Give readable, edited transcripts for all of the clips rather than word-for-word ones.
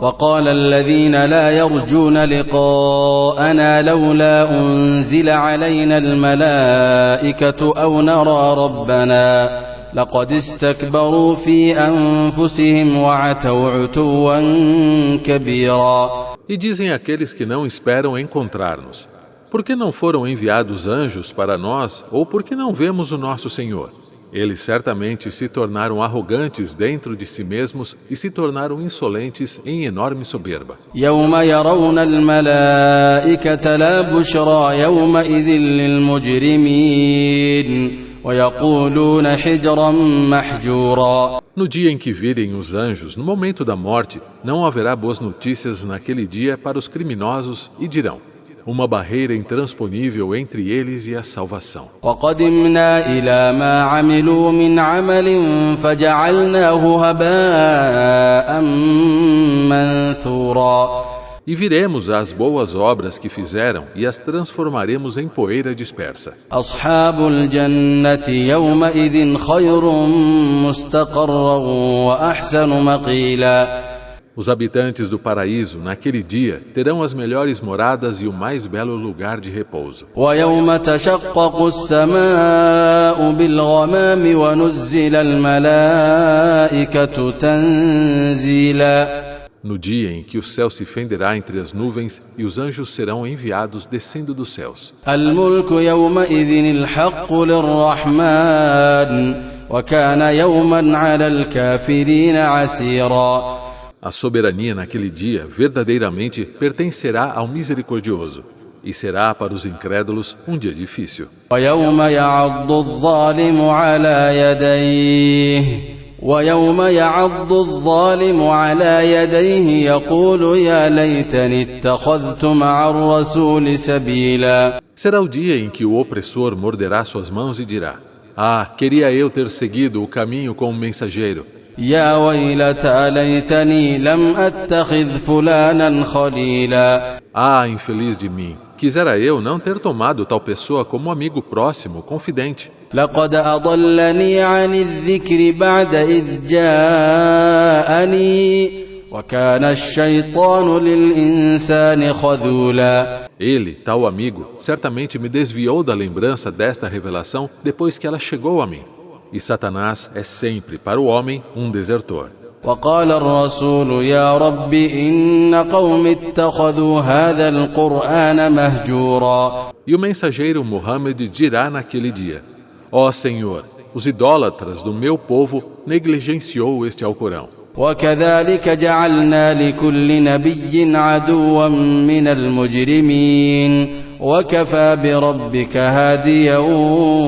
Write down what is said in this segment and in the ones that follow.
وقال الذين لا يرجون لقاءنا لولا أنزل علينا الملائكة أو نرى ربنا لقد استكبروا في أنفسهم وعتوا عتوا كبيرا. E dizem aqueles que não esperam encontrar-nos: por que não foram enviados anjos para nós, ou por que não vemos o nosso Senhor? Eles certamente se tornaram arrogantes dentro de si mesmos e se tornaram insolentes em enorme soberba. يوم يرون الملائكة لا بشرى يومئذ للمجرمين ويقولون حجرا محجورا. No dia em que virem os anjos, no momento da morte, não haverá boas notícias naquele dia para os criminosos e dirão: uma barreira intransponível entre eles e a salvação. وقدمنا إلى ما عملوا من عمل فجعلناه هباء منثورا. E viremos as boas obras que fizeram e as transformaremos em poeira dispersa. أصحاب الجنة يومئذ خير مستقرا وأحسن مقيلا. Os habitantes do paraíso, naquele dia, terão as melhores moradas e o mais belo lugar de repouso. ويوم تشقق السماء بالغمام ونزل الملائكة تنزيلا. No dia em que o céu se fenderá entre as nuvens e os anjos serão enviados descendo dos céus. الملك يومئذ الحق للرحمن وكان يوما على الكافرين عسيرا. A soberania naquele dia verdadeiramente pertencerá ao Misericordioso e será para os incrédulos um dia difícil. ويوم يعض الظالم على يديه يقول يا ليتني اتخذت مع الرسول سبيلا. Será o dia em que o opressor morderá suas mãos e dirá: ah, queria eu ter seguido o caminho com o mensageiro. يا ويلتى ليتني لم أتخذ فلانا خليلا. Ah, infeliz de mim, quisera eu não ter tomado tal pessoa como amigo próximo, confidente. لقد أضلني عن الذكر بعد إذ جاءني وكان الشيطان للإنسان خذولا. Ele, tal amigo, certamente me desviou da lembrança desta revelação depois que ela chegou a mim. E Satanás é sempre, para o homem, um desertor. وقال الرسول يا رب إن قوم اتخذوا هذا القرآن مهجورا. E o mensageiro Muhammad dirá naquele dia: ó Senhor, os idólatras do meu povo negligenciou este Alcorão. وكذلك جعلنا لكل نبي عدوا من المجرمين وكفى بربك هاديا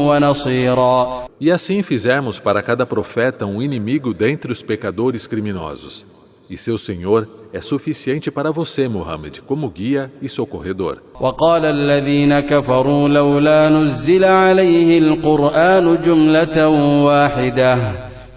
ونصيرا. E assim fizemos para cada profeta um inimigo dentre os pecadores criminosos. E seu Senhor é suficiente para você, Muhammad, como guia e socorredor. وقال الذين كفروا لولا نزل عليه القرآن جملة واحدة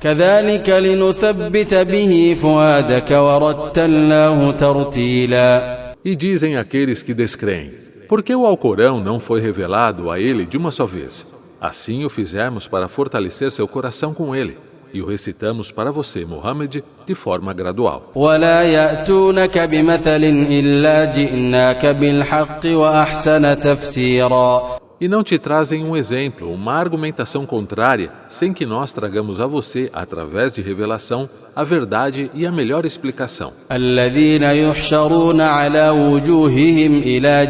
كذلك لنثبت به فؤادك ورتلناه ترتيلا. E dizem aqueles que descreem: por que o Alcorão não foi revelado a ele de uma só vez? Assim o fizemos para fortalecer seu coração com ele, e o recitamos para você, Muhammad, de forma gradual. ولا يأتونك بمثل إلا جئناك بالحق وأحسن تفسيرا. E não te trazem um exemplo, uma argumentação contrária, sem que nós tragamos a você, através de revelação, a verdade e a melhor explicação. الذين يحشرون على وجوههم إلى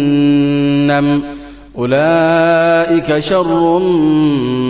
جهنم أولئك شر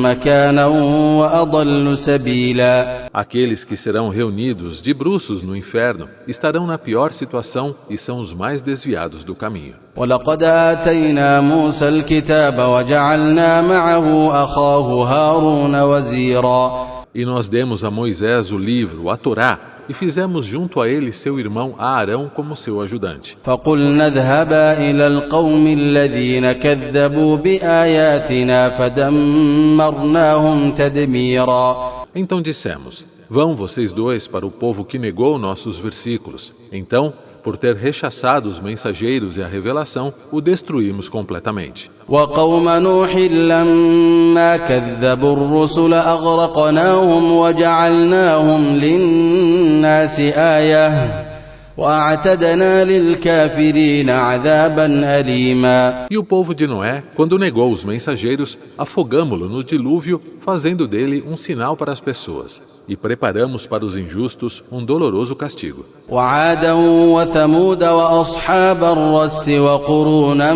مكانا وأضل سبيلا. Aqueles que serão reunidos de bruços no inferno estarão na pior situação e são os mais desviados do caminho. ولقد آتينا موسى الكتاب وجعلنا معه أخاه هارون وزيرا. E nós demos a Moisés o livro, a Torá, e fizemos junto a ele seu irmão Aarão como seu ajudante. فقلنا اذهبا إلى القوم الذين كذبوا بآياتنا فدمرناهم تدميرا. Então dissemos: vão vocês dois para o povo que negou nossos versículos. Então, por ter rechaçado os mensageiros e a revelação, o destruímos completamente. وقوم نوح لما كذبوا الرسل أغرقناهم وجعلناهم للناس آية وأعتدنا للكافرين عذابا أليما. E o povo de Noé, quando negou os mensageiros, afogamo-lo no dilúvio, fazendo dele um sinal para as pessoas. E preparamos para os injustos um doloroso castigo. وعادا وثمود وأصحاب الرس وقرونا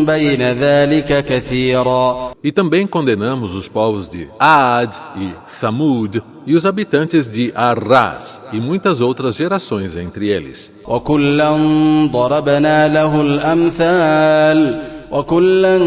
بين ذلك كثيرا. E também condenamos os povos de Ad e Thamud e os habitantes de Arras e muitas outras gerações entre eles. وكلا ضربنا له الأمثال وكلا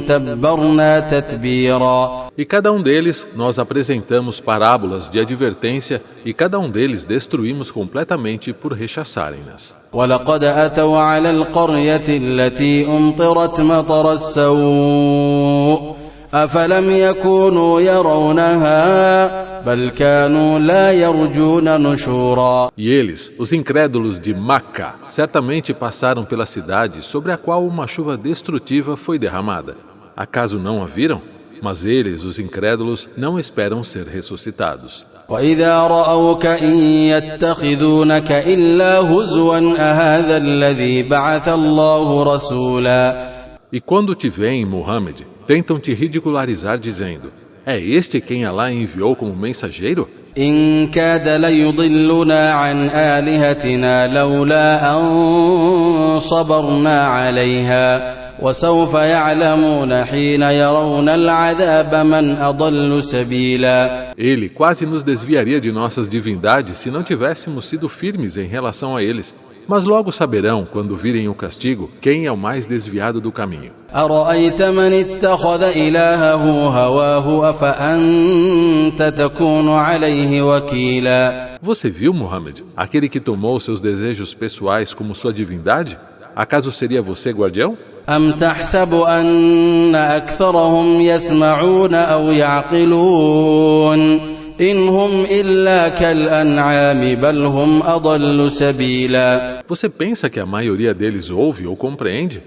تبرنا تتبيرا. E cada um deles nós apresentamos parábolas de advertência e cada um deles destruímos completamente por rechaçarem-nas. ولقد أتوا على القرية التي أمطرت مطر السوء أفلم يكونوا يرونها بل كانوا لا يرجون نشورا. E eles, os incrédulos de Macca, certamente passaram pela cidade sobre a qual uma chuva destrutiva foi derramada. Acaso não a viram? Mas eles, os incrédulos, não esperam ser ressuscitados. وإذا رأوك إن يتخذونك إلا هزوا أهذا الذي بعث الله رسولا. E quando te veem, Muhammad, tentam te ridicularizar dizendo: é este quem Alá enviou como mensageiro? إن كاد ليضلنا عن آلهتنا لولا أن صبرنا عليها وسوف يعلمون حين يرون العذاب من أضل سبيلا. Ele quase nos desviaria de nossas divindades se não tivéssemos sido firmes em relação a eles. Mas logo saberão, quando virem o castigo, quem é o mais desviado do caminho. أرأيت من اتخذ إلهه هواه أفأنت تكون عليه وكيلا. Você viu, Muhammad, aquele que tomou seus desejos pessoais como sua divindade? Acaso seria você guardião? أم تحسب أن أكثرهم يسمعون أو يعقلون إن هم إلا كالأنعام بل هم أضل سبيلا. Você pensa que a maioria deles ouve ou compreende?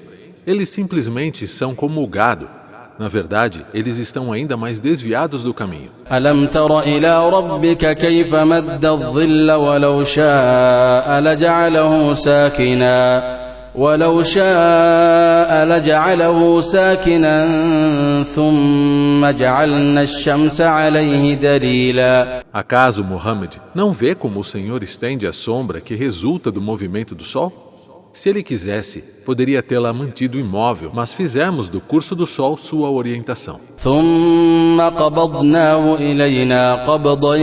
Eles simplesmente são como o gado. Na verdade, eles estão ainda mais desviados do caminho. ألم تر إلى ربك كيف مد الظل ولو شاء لجعله ساكنا ثم جعلنا الشمس عليه دليلا. Acaso, Muhammad, não vê como o Senhor estende a sombra que resulta do movimento do Sol? Se ele quisesse, poderia tê-la mantido imóvel, mas fizemos do curso do Sol sua orientação. ثم قبضناه إلينا قبضا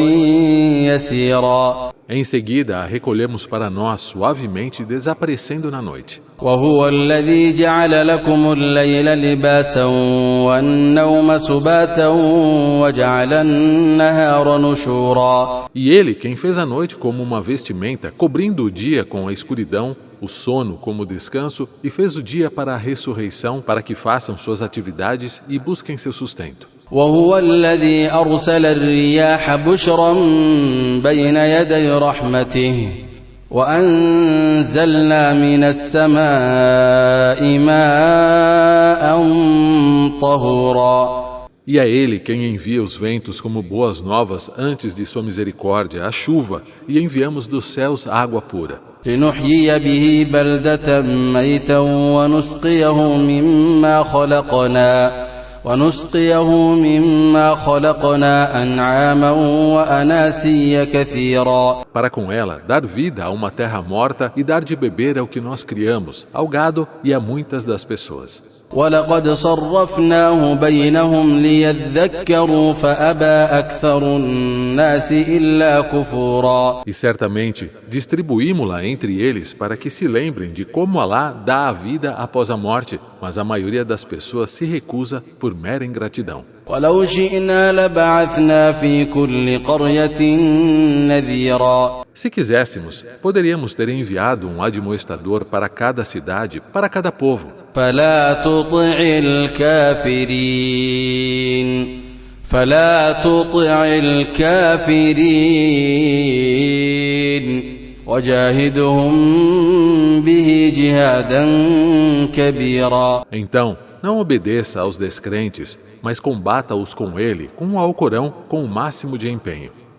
يسيرا. Em seguida, a recolhemos para nós suavemente, desaparecendo na noite. وهو الذي جعل لكم الليل لباسا والنوم سباتا وجعل النهار نشورا. E ele, quem fez a noite como uma vestimenta, cobrindo o dia com a escuridão, o sono como descanso, e fez o dia para a ressurreição, para que façam suas atividades e busquem seu sustento. وهو الذي أرسل الرياح بشرا بين يدي رحمته وأنزلنا من السماء ماء طهورا. E é ele quem envia os ventos como boas novas antes de sua misericórdia, a chuva, e enviamos dos céus água pura. لنحيي به بلدة ميتا ونسقيه مما خلقنا أنعاما وأناسيا كثيرا. Para com ela dar vida a uma terra morta e dar de beber ao que nós criamos, ao gado e a muitas das pessoas. ولقد صرفناه بينهم ليذكروا فأبى أكثر الناس إلا كفورا. E certamente distribuímo-la entre eles para que se lembrem de como Alá dá a vida após a morte, mas a maioria das pessoas se recusa por mera ingratidão. ولو شئنا لبعثنا في كل قرية نذيرا. Se quiséssemos, poderíamos ter enviado um admoestador para cada cidade, para cada povo. فلا تطع الكافرين وجاهدهم به جهادا كبيرا. Então, não obedeça aos descrentes, mas combata-os com ele, com o Alcorão, com o máximo de empenho.